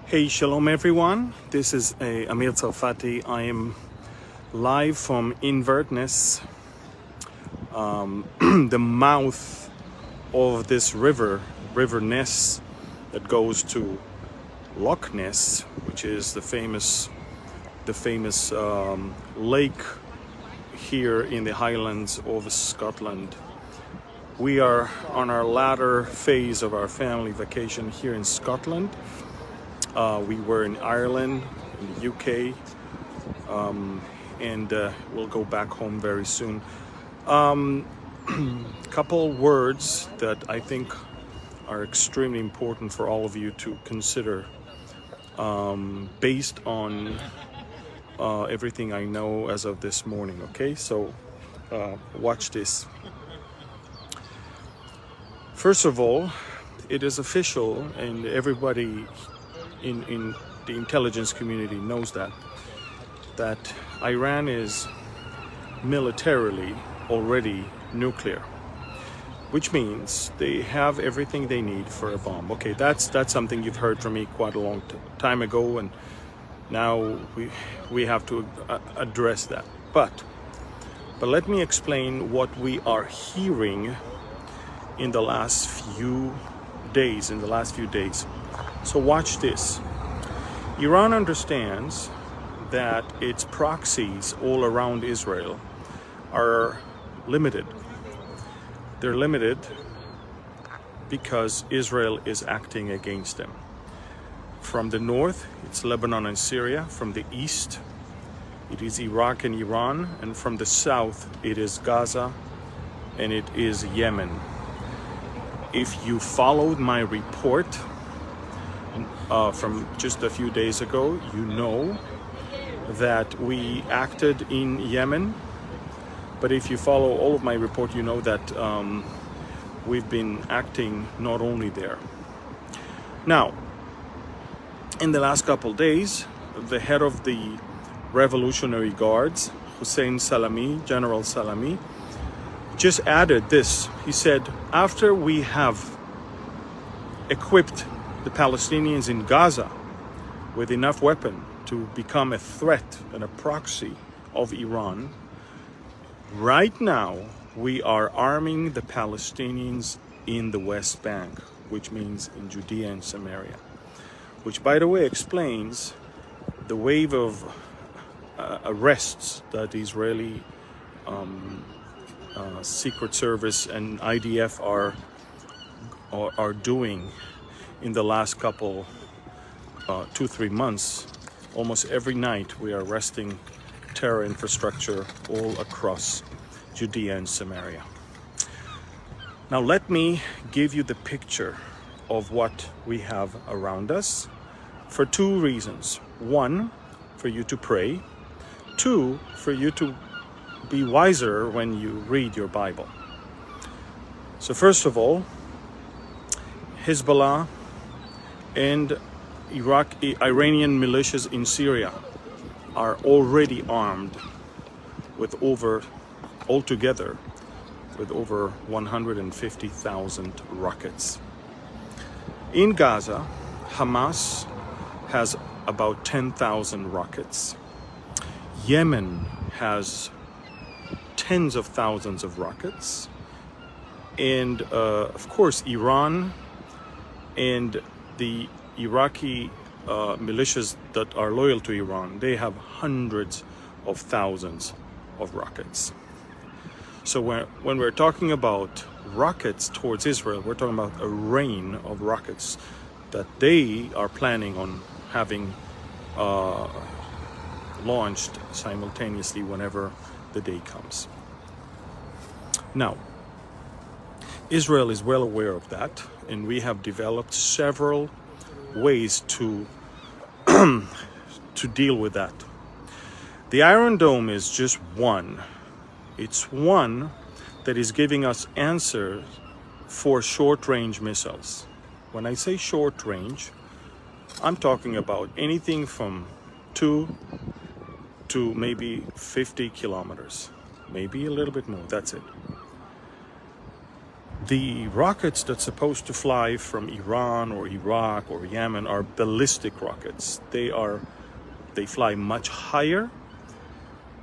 Hey, shalom everyone. This is Amir Tsarfati. I am live from Inverness, the mouth of this river Ness, that goes to Loch Ness, which is the famous lake here in the Highlands of Scotland. We are on our latter phase of our family vacation here in Scotland. We were in Ireland, in the UK, and we'll go back home very soon. Couple words that I think are extremely important for all of you to consider, based on everything I know as of this morning. Okay, so watch this. First of all, it is official, and everybody in the intelligence community knows that Iran is militarily already nuclear, which means they have everything they need for a bomb. Okay, that's something you've heard from me quite a long time ago, and now we have to address that. But let me explain what we are hearing in the last few days. So watch this. Iran understands that its proxies all around Israel are limited. They're limited because Israel is acting against them. From the north, it's Lebanon and Syria. From the east, it is Iraq and Iran. And from the south, it is Gaza and it is Yemen. If you followed my report from just a few days ago, you know that we acted in Yemen. But if you follow all of my report, you know that we've been acting not only there. Now, in the last couple days, the head of the Revolutionary Guards, General Salami, just added this. He said, after we have equipped the Palestinians in Gaza with enough weapon to become a threat and a proxy of Iran, right now we are arming the Palestinians in the West Bank, which means in Judea and Samaria, which, by the way, explains the wave of arrests that Israeli Secret Service and IDF are doing in the last couple 2-3 months. Almost every night we are arresting terror infrastructure all across Judea and Samaria. Now let me give you the picture of what we have around us for two reasons. One, for you to pray. Two, for you to be wiser when you read your Bible. So first of all, Hezbollah and Iranian militias in Syria are already armed with altogether with over 150,000 rockets. In Gaza, Hamas has about 10,000 rockets. Yemen has tens of thousands of rockets. And of course, Iran and the Iraqi militias that are loyal to Iran, they have hundreds of thousands of rockets. So when we're talking about rockets towards Israel, we're talking about a rain of rockets that they are planning on having launched simultaneously whenever the day comes. Now, Israel is well aware of that, and we have developed several ways to deal with that. The Iron Dome is just one. It's one that is giving us answers for short-range missiles. When I say short-range, I'm talking about anything from 2 to maybe 50 kilometers, maybe a little bit more. That's it. The rockets that's supposed to fly from Iran or Iraq or Yemen are ballistic rockets. They fly much higher,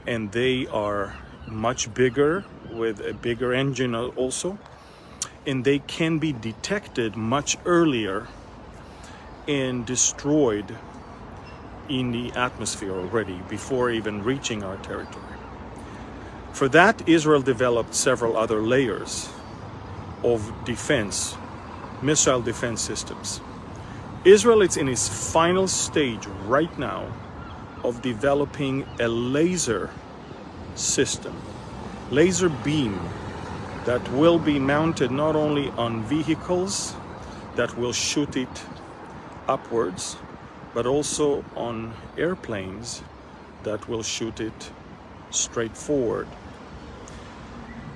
and they are much bigger, with a bigger engine also, and they can be detected much earlier and destroyed in the atmosphere already before even reaching our territory. For that, Israel developed several other layers of defense, missile defense systems. Israel is in its final stage right now of developing a laser system, laser beam, that will be mounted not only on vehicles that will shoot it upwards, but also on airplanes that will shoot it straight forward.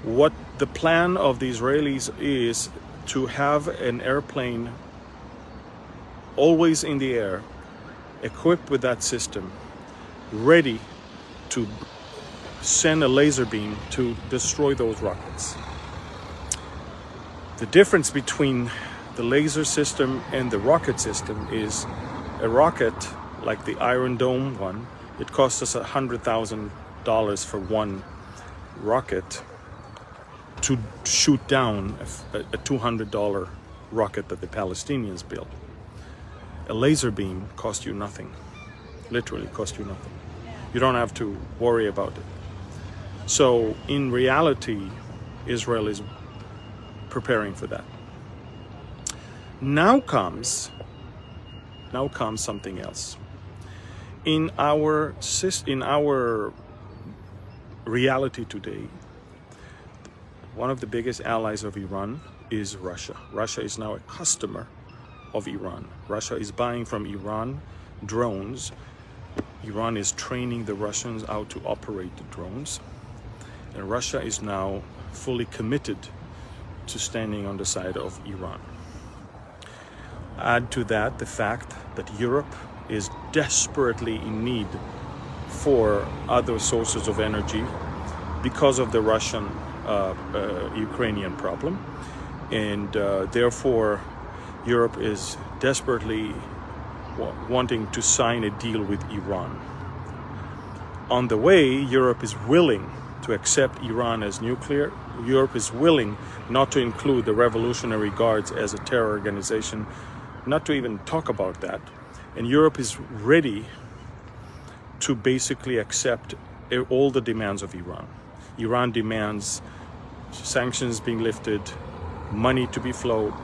What the plan of the Israelis is to have an airplane always in the air, equipped with that system, ready to send a laser beam to destroy those rockets. The difference between the laser system and the rocket system is a rocket like the Iron Dome one, it costs us $100,000 for one rocket to shoot down a $200 rocket that the Palestinians built. A laser beam costs you nothing, literally costs you nothing. You don't have to worry about it. So in reality, Israel is preparing for that. Now comes something else. In our reality today, one of the biggest allies of Iran is Russia. Russia is now a customer of Iran. Russia is buying from Iran drones. Iran is training the Russians how to operate the drones. And Russia is now fully committed to standing on the side of Iran. Add to that the fact that Europe is desperately in need for other sources of energy because of the Russian-Ukrainian problem. And therefore, Europe is desperately wanting to sign a deal with Iran. On the way, Europe is willing to accept Iran as nuclear. Europe is willing not to include the Revolutionary Guards as a terror organization, not to even talk about that. And Europe is ready to basically accept all the demands of Iran. Iran demands sanctions being lifted, money to be flowed,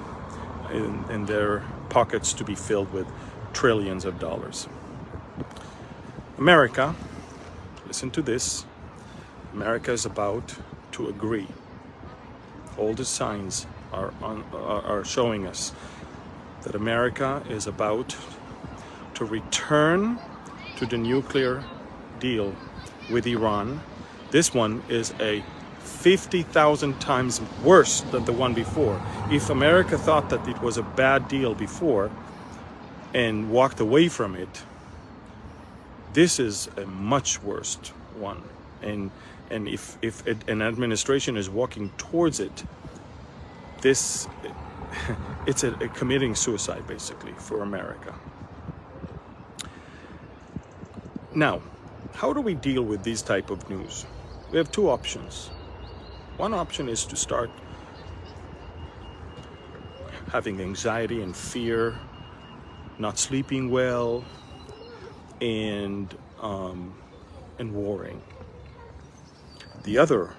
and their pockets to be filled with trillions of dollars. America, listen to this, America is about to agree. All the signs are showing us that America is about to return to the nuclear deal with Iran. This one is a 50,000 times worse than the one before. If America thought that it was a bad deal before and walked away from it, this is a much worse one. And if an administration is walking towards it, it's a committing suicide basically for America. Now, how do we deal with these type of news? We have two options. One option is to start having anxiety and fear, not sleeping well, and worrying. The other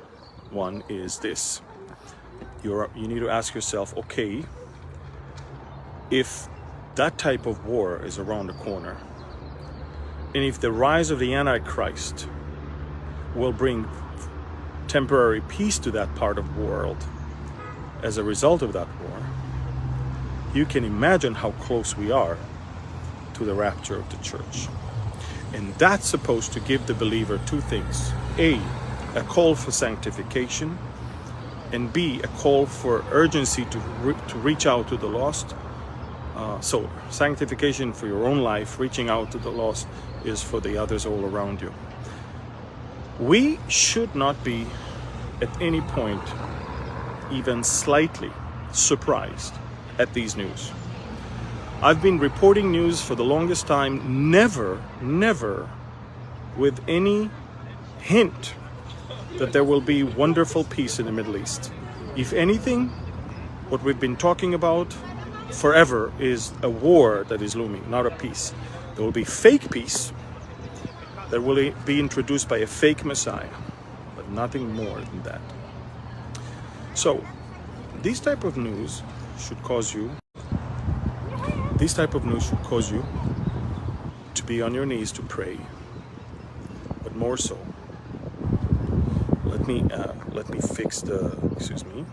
one is this. You need to ask yourself, okay, if that type of war is around the corner, and if the rise of the Antichrist will bring temporary peace to that part of the world as a result of that war, you can imagine how close we are to the rapture of the church. And that's supposed to give the believer two things. A call for sanctification, and B, a call for urgency to reach out to the lost. So sanctification for your own life, reaching out to the lost is for the others all around you. We should not be at any point even slightly surprised at these news. I've been reporting news for the longest time, never with any hint that there will be wonderful peace in the Middle East. If anything, what we've been talking about forever is a war that is looming, not a peace. There will be fake peace that will be introduced by a fake Messiah, but nothing more than that. So, these type of news should cause you to be on your knees to pray. But more so, let me fix the, excuse me.